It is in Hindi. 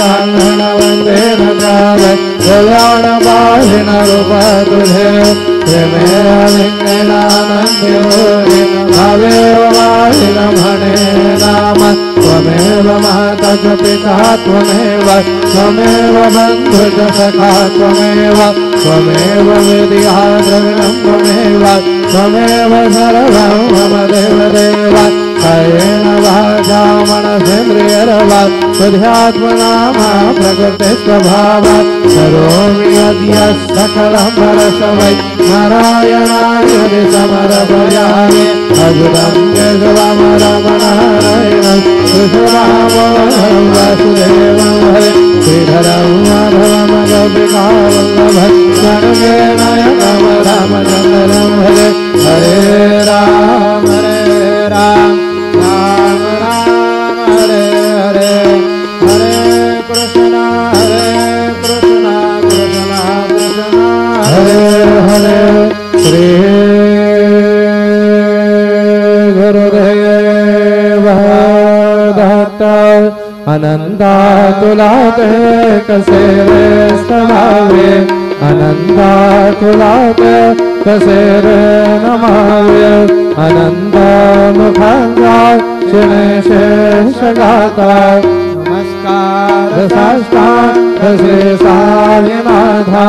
ब्राह्मण वंदे नचारे कल्याण बाहिन रूप तुझे प्रेमेलिंगनानंद भावेव बाहिन भने नाम त्वमेव माता च पिता त्वमेव त्वमेव बन्धु च सखा त्वमेव त्वमेव विद्या द्रविणं त्वमेव त्वमेव सर्वं मम देवदेव कायेन वाचा मनसेन्द्रियर्वा बुद्ध्यात्मना प्रकृतिस्वभावात् करोमि यद्य सकलं परस्मै नारायणाय समर्पयामि अजुतं केशवं रमणहरं कृष्णरामं वासुदेवं हरे श्रीधरं माधवं गोपिकावल्लभं गणगणनायकं रामचन्द्रं हरे हरे राम राम राम हरे हरे हरे कृष्ण कृष्ण कृष्ण हरे हरे श्री गुरुदेव दत्त अनंता तुलाते कसे रे समावे अनंता तुलाते कसे रे नमावे अनंत मुखांगा शिणे शेष गाता नमस्कार साष्टांग कसे सायनाथा